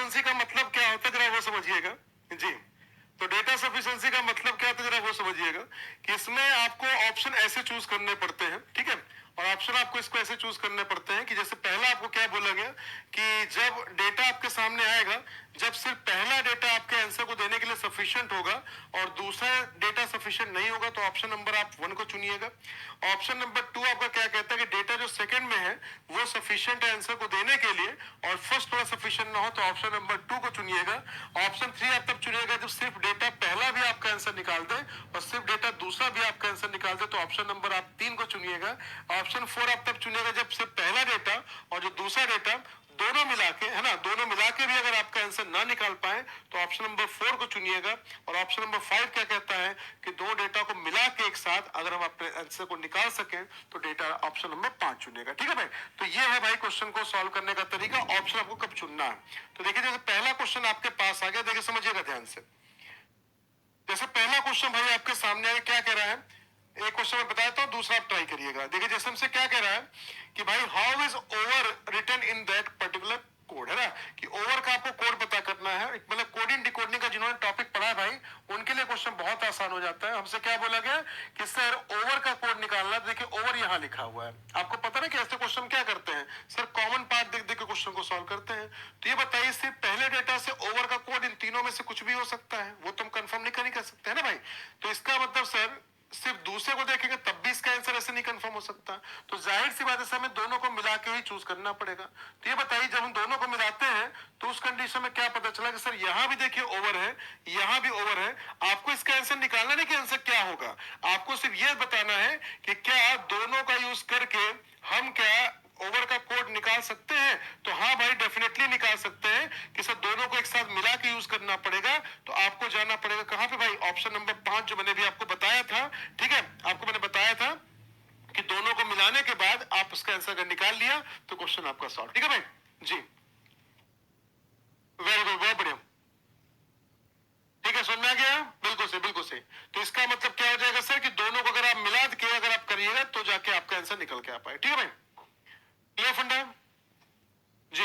Sufficiency का मतलब क्या होता है जरा वो समझिएगा जी। तो डेटा सफिशिएंसी का मतलब क्या होता है जरा वो समझिएगा कि इसमें आपको ऑप्शन ऐसे चूज करने पड़ते हैं, ठीक है। और ऑप्शन आपको इसको ऐसे चूज करने पड़ते हैं कि जैसे पहला आपको क्या बोला गया कि जब डेटा आपके सामने आएगा, जब सिर्फ पहला डेटा आपके आंसर को देने के लिए सफिशिएंट होगा और दूसरा डेटा सफिशिएंट नहीं होगा तो ऑप्शन नंबर आप 1 को चुनिएगा। ऑप्शन नंबर 2 आपका क्या कहता है कि डेटा जो सेकंड में है वो सफिशिएंट है आंसर को देने के लिए और फर्स्ट थोड़ा सफिशिएंट ना हो तो ऑप्शन नंबर 2 को चुनिएगा। ऑप्शन 3 आप तब चुनिएगा जब सिर्फ डेटा पहला भी आपका आंसर निकाल दे और सिर्फ डेटा दूसरा भी आपका आंसर निकाल दे तो ऑप्शन नंबर आप 3 को चुनिएगा। ऑप्शन 4 आप तब चुनिएगा जब सिर्फ पहला डेटा और जो दूसरा डेटा दोनों मिला के, है ना, दोनों मिला के भी अगर आपका आंसर ना निकाल पाए तो ऑप्शन नंबर 4 को चुनिएगा। और ऑप्शन नंबर 5 क्या कहता है कि दो डेटा को मिला के एक साथ अगर हम अपने आंसर को निकाल सकें तो डेटा ऑप्शन नंबर 5 चुनिएगा, ठीक है भाई। तो ये है भाई क्वेश्चन को सॉल्व करने का तरीका, ऑप्शन आपको कब चुनना है। तो देखिए जैसे पहला क्वेश्चन आपके पास आ गया, देखिए समझिएगा ध्यान से। जैसे पहला क्वेश्चन भाई आपके सामने आया, क्या कह रहा है, एक क्वेश्चन मैं बताता हूं, दूसरा आप ट्राई करिएगा। देखिए जैसे हमसे क्या कह रहा है कि भाई how is overwritten in that particular code, है ना, कि ओवर का आपको कोड पता करना है। मतलब कोडिंग डिकोडिंग का जिन्होंने टॉपिक पढ़ा है भाई उनके लिए क्वेश्चन बहुत आसान हो जाता है। हमसे क्या बोला गया कि सर ओवर का कोड निकालना। देखिए ओवर यहाँ लिखा हुआ है, आपको पता ना कि ऐसे क्वेश्चन क्या करते हैं सर, कॉमन पार्ट देख देख के क्वेश्चन को सॉल्व करते हैं। तो ये बताइए सिर्फ पहले डेटा से ओवर का कोड इन तीनों में से कुछ भी हो सकता है, वो तुम कंफर्म नहीं कर सकते है ना भाई। तो इसका मतलब सर सिर्फ दूसरे को देखेंगे तब भी इसका आंसर ऐसे नहीं कंफर्म हो सकता। तो जाहिर सी बात है हमें दोनों को मिला के ही चूज करना पड़ेगा। तो ये बताइए जब हम दोनों को मिलाते हैं तो उस कंडीशन में क्या पता चला कि सर यहां भी देखिए ओवर है, यहां भी ओवर है। आपको इसका आंसर निकालना नहीं कि आंसर क्या होगा, आपको सिर्फ यह बताना है कि क्या दोनों का यूज करके हम क्या ओवर का कोड निकाल सकते हैं। तो हाँ भाई डेफिनेटली निकाल सकते हैं कि सर दोनों को एक साथ मिला के यूज करना पड़ेगा। तो आपको जाना पड़ेगा कहां पे भाई, ऑप्शन नंबर 5 जो मैंने भी आपको बताया था, ठीक है, आपको मैंने बताया था कि दोनों को मिलाने के बाद आप उसका आंसर अगर निकाल लिया तो क्वेश्चन आपका सॉल्व, ठीक है भाई जी। वेरी गुड, बहुत बढ़िया, ठीक है, समझ में आ गया, बिल्कुल सही बिल्कुल सही। तो इसका मतलब क्या हो जाएगा सर कि दोनों को अगर आप मिला के अगर आप करिएगा तो जाके आपका आंसर निकल के आ पाए, ठीक है भाई, क्लियर फंडा जी,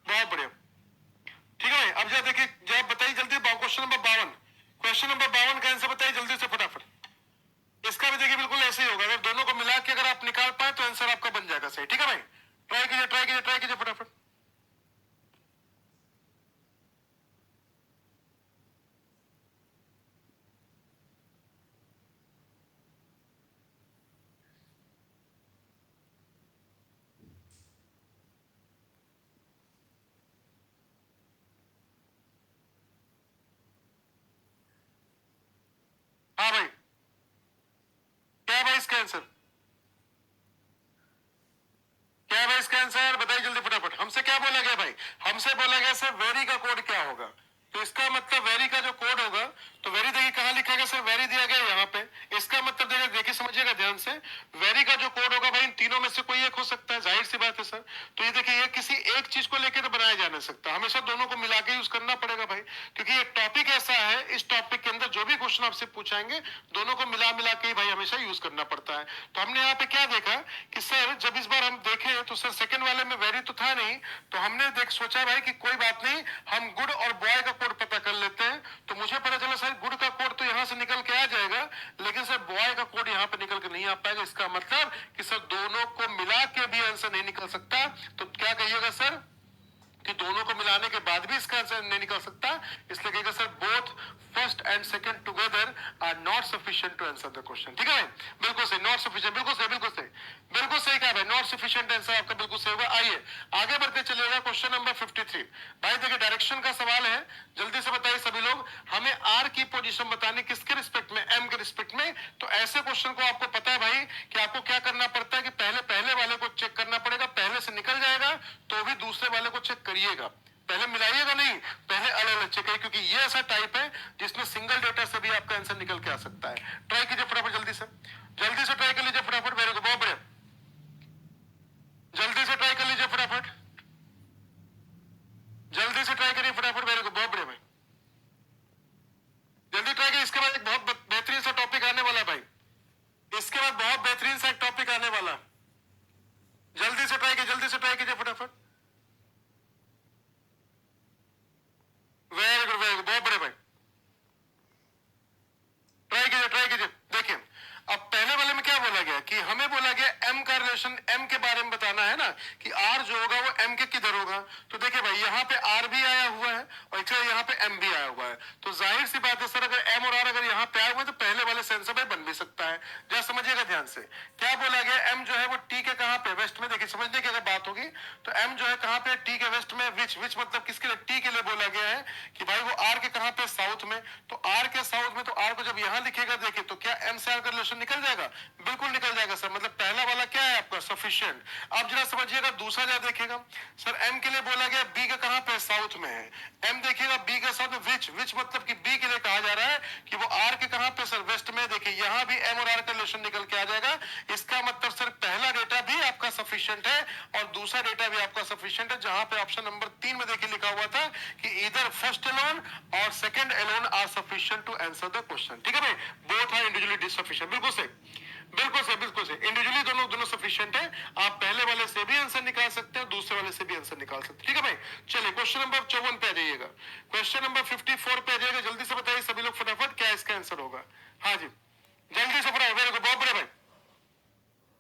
बहुत बढ़िया, ठीक है भाई। अब जरा देखिए जरा बताइए जल्दी क्वेश्चन नंबर 52, क्वेश्चन नंबर 52 का आंसर बताइए जल्दी से फटाफट। इसका भी देखिए बिल्कुल ऐसे ही होगा, अगर दोनों को मिला के अगर आप निकाल पाए तो आंसर आपका बन जाएगा सही, ठीक है भाई। ट्राई कीजिए ट्राई कीजिए ट्राई कीजिए फटाफट। हाँ भाई, क्या है भाई इसका आंसर, क्या है भाई इसका आंसर बताइए जल्दी फटाफट। हमसे क्या बोला गया भाई, हमसे बोला गया सर वेरी का कोड क्या होगा। तो इसका मतलब वेरी का जो कोड होगा, तो वेरी देखिए कहां लिखा गया सर, वेरी दिया गया यहाँ पे। इसका मतलब देखिए समझिएगा ध्यान से, वेरी का जो कोड होगा भाई इन तीनों में से कोई एक हो सकता है, जाहिर सी बात है सर। तो ये देखिए ये किसी एक चीज को लेकर तो बनाया जा नहीं सकता, हमेशा दोनों को मिला के यूज करना पड़ेगा भाई, क्योंकि ये टॉपिक ऐसा है, इस टॉपिक के अंदर जो भी क्वेश्चन आपसे पूछाएंगे दोनों को मिला मिला के भाई हमेशा यूज करना पड़ता है। तो हमने यहाँ पे क्या देखा कि सर जब इस बार हम देखें तो सर सेकंड वाले में वेरी तो था नहीं, तो हमने देख सोचा भाई कि कोई बात नहीं हम गुड और बॉय का कोड पता कर लेते हैं। तो मुझे पता चला सर गुड का कोड तो यहां से निकल के आ जाएगा, लेकिन सर बॉय का कोड यहां पे निकल के नहीं आ पाएगा। इसका मतलब कि सर दोनों को मिला के भी आंसर नहीं निकल सकता। तो क्या कहिएगा सर कि दोनों को मिलाने के बाद भी इसका आंसर नहीं निकल सकता, इसलिए कहेगा sir both first and second together are not sufficient to answer the question, ठीक है, बिल्कुल सही, नॉट सफिशिएंट, बिल्कुल सही बिल्कुल सही बिल्कुल सही कहा भाई, नॉट सफिशिएंट आंसर आपका बिल्कुल सही होगा। आइए आगे बढ़ते चलिएगा, क्वेश्चन नंबर 53 भाई देखिए डायरेक्शन का सवाल है, जल्दी से बताइए सभी लोग, हमें आर की पोजीशन बतानी किसके रिस्पेक्ट में, एम के रिस्पेक्ट में। तो ऐसे क्वेश्चन को आपको पता है भाई कि आपको क्या करना पड़ता है कि पहले पहले वाले को चेक करना पड़ेगा, पहले से निकल जाएगा तो भी दूसरे वाले को चेक करिएगा, पहले मिलाइएगा नहीं, पहले अलग अलग चेक करिए, क्योंकि ये ऐसा टाइप है जिसमें सिंगल डेटा से भी आपका आंसर निकल के आ सकता है। ट्राई कीजिए फटाफट जल्दी से ट्राई कर लीजिए फटाफट, मेरे को बहुत बढ़िया, जल्दी से ट्राई कर लीजिए फटाफट, जल्दी से ट्राई करिए फटाफट, मेरे को बहुत बढ़िया भाई, जल्दी ट्राई करिए। इसके बाद एक बहुत बेहतरीन सा टॉपिक आने वाला है भाई, इसके बाद बहुत बेहतरीन सा एक टॉपिक आने वाला, जल्दी से ट्राई कीजिए फटाफट। कैलकुलेशन एम के बारे में बताना है ना कि आर जो होगा वो एम के किधर होगा। तो देखिए भाई यहाँ पे आर भी आया हुआ है और यहाँ पे एम भी आया हुआ है, तो जाहिर सी बात है सर अगर एम और आर अगर यहाँ पे आए हुए तो पहले वाले सेंसर में बन भी सकता है। जरा समझिएगा ध्यान से क्या बोला गया, एम जो है वो टी के कहाँ पे वेस्ट में, देखिए समझने की अगर बात होगी तो एम जो है कहाँ पे टी के वेस्ट में, विच मतलब किसके लिए, टी के लिए बोला गया है कि भाई वो आर के कहाँ पे साउथ में, तो आर के साउथ में, तो आर को जब यहाँ लिखेगा देखिए तो क्या एम से आर का रिलेशन निकल जाएगा, बिल्कुल निकल जाएगा सर, मतलब पहला वाला क्या है आपका सफिशिएंट। अब जरा समझिएगा दूसरा जरा देखिएगा सर एम के लिए बोला गया बी का कहां पे साउथ में है, एम देखिएगा बी का साउथ में, विच मतलब कि बी के लिए कहा जा रहा है कि वो आर के कहां पे सर वेस्ट में, देखिए यहां भी एम और आर का रिलेशन निकल के आ जाएगा। इसका मतलब सर पहला डेटा भी आपका सफिशिएंट है और दूसरा डेटा भी आपका सफिशिएंट है, जहां पे ऑप्शन नंबर 3 में देखिए लिखा हुआ था कि इधर फर्स्ट एलोन और second alone are sufficient to answer the question. ठीक है भाई, बोथ आर इंडिविजुअली सफिशिएंट, बिल्कुल सही, बिल्कुल सही, बिल्कुल सही, इंडिविजुअली दोनों सफिशिएंट है। आप पहले वाले से भी आंसर निकाल सकते हैं, दूसरे वाले से भी आंसर निकाल सकते हैं। ठीक है भाई, चलिए क्वेश्चन नंबर 54 पे आ जाइएगा, क्वेश्चन नंबर 54 पे आ जाइएगा, जल्दी से बताइए सभी लोग फटाफट क्या इसका आंसर होगा। हाँ जी जल्दी से फटाफट, वेरी गुड, बहुत बढ़िया भाई,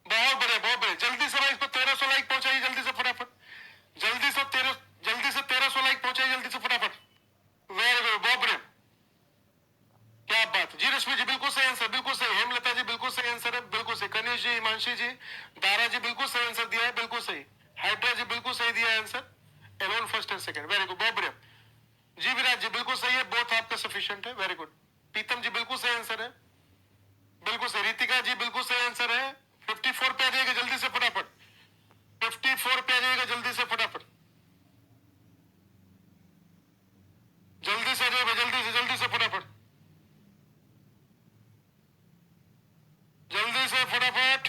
बहुत बढ़िया, बहुत बढ़िया, जल्दी से भाई इसको 1300 लाइक पहुंचाइए जल्दी से फटाफट, जल्दी से 1300 लाइक पहुंचाइए जल्दी से फटाफट, वेरी गुड, बहुत बढ़िया, क्या बात जी, रश्मि जी बिल्कुल सही आंसर, बिल्कुल सही, हेमलता जी बिल्कुल सही आंसर है, बिल्कुल सही, कनिष जी, हिमांशी जी, दारा जी बिल्कुल सही आंसर दिया है, बिल्कुल सही, हाइड्रा जी बिल्कुल सही दिया है answer, alone first and second, very good, बहुत बढ़िया, जी विराज जी बिल्कुल सही है, बोथ आपका सफिशिएंट है, वेरी गुड, पीतम जी बिल्कुल सही आंसर है, बिल्कुल सही, रितिका जी बिल्कुल सही आंसर है, 54 पे आ जाएगा जल्दी से फटाफट, 54 पे आ जाएगा जल्दी से फटाफट, जल्दी से आ जाएगा, जल्दी से फटाफट, जल्दी से फटाफट,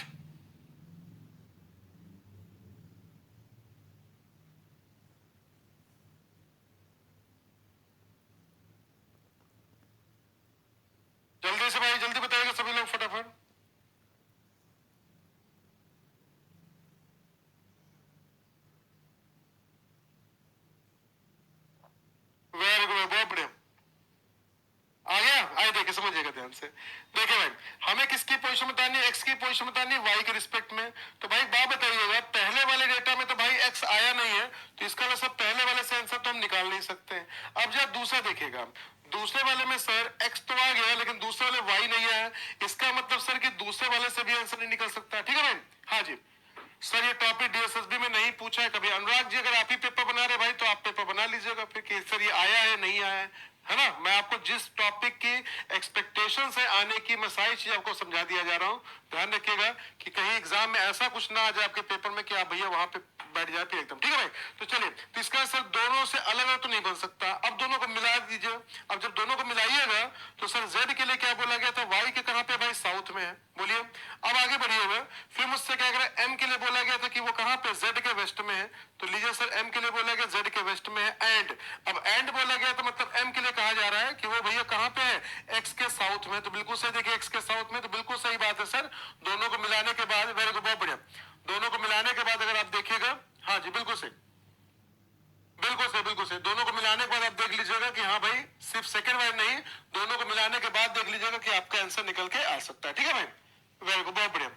जल्दी से भाई, जल्दी बताइएगा सभी लोग फटाफट, वेरी गुड, बहुत बढ़िया, आ गया, आइए देखिए समझिएगा ध्यान से, देखिए भाई हमें किसकी पोजीशन बतानी है, एक्स की पोजीशन बतानी है वाई के रिस्पेक्ट में। तो भाई बात बताइएगा पहले वाले डेटा में तो भाई एक्स आया नहीं है, तो इसका मतलब पहले वाले से आंसर तो हम निकाल नहीं सकते हैं। अब जब दूसरा देखिएगा, दूसरे वाले में सर एक्स तो आ गया लेकिन दूसरे वाले वाई नहीं आया, इसका मतलब सर कि दूसरे वाले से भी आंसर नहीं निकल सकता। ठीक है भाई, हाँ जी सर, ये टॉपिक डीएसएसबी में नहीं पूछा है कभी। अनुराग जी अगर आप ही पेपर बना रहे भाई तो आप पेपर बना लीजिएगा फिर कि सर ये आया है नहीं आया है ना। मैं आपको जिस टॉपिक की एक्सपेक्टेशन है आने की, मैं सारी चीज आपको समझा दिया जा रहा हूँ। ध्यान रखिएगा कि कहीं एग्जाम में ऐसा कुछ ना आ जाए आपके पेपर में कि आप भैया वहां पे बैठ जाते एकदम। ठीक है भाई, तो चलिए, तो इसका सर दोनों से अलग अलग तो नहीं बन सकता, अब दोनों को मिला दीजिए। अब जब दोनों को मिलाइएगा तो सर जेड के लिए क्या बोला गया था, वाई के कहां पे भाई साउथ में है, बोलिए। अब आगे बढ़िएगा, फिर मुझसे क्या करें, एम के लिए बोला गया था कि वो कहां पे, जेड के वेस्ट में है, तो लीजिए सर एम के लिए बोला गया जेड के वेस्ट में है, एंड अब एंड बोला गया तो मतलब एम के लिए कहा जा रहा है कि वो भैया कहां पे है, एक्स के साउथ में। तो बिल्कुल सही, देखिए एक्स के साउथ में, तो बिल्कुल सही बात है सर। दोनों को मिलाने के बाद, वेरी गुड, बहुत बढ़िया, दोनों को मिलाने के बाद अगर आप देखिएगा, हाँ जी बिल्कुल सही, बिल्कुल सही, बिल्कुल सही, दोनों को मिलाने के बाद आप देख लीजिएगा कि हाँ भाई सिर्फ सेकंड वाइज नहीं, दोनों को मिलाने के बाद देख लीजिएगा कि आपका आंसर निकल के आ सकता है। ठीक है भाई, वेरी गुड, बहुत बढ़िया।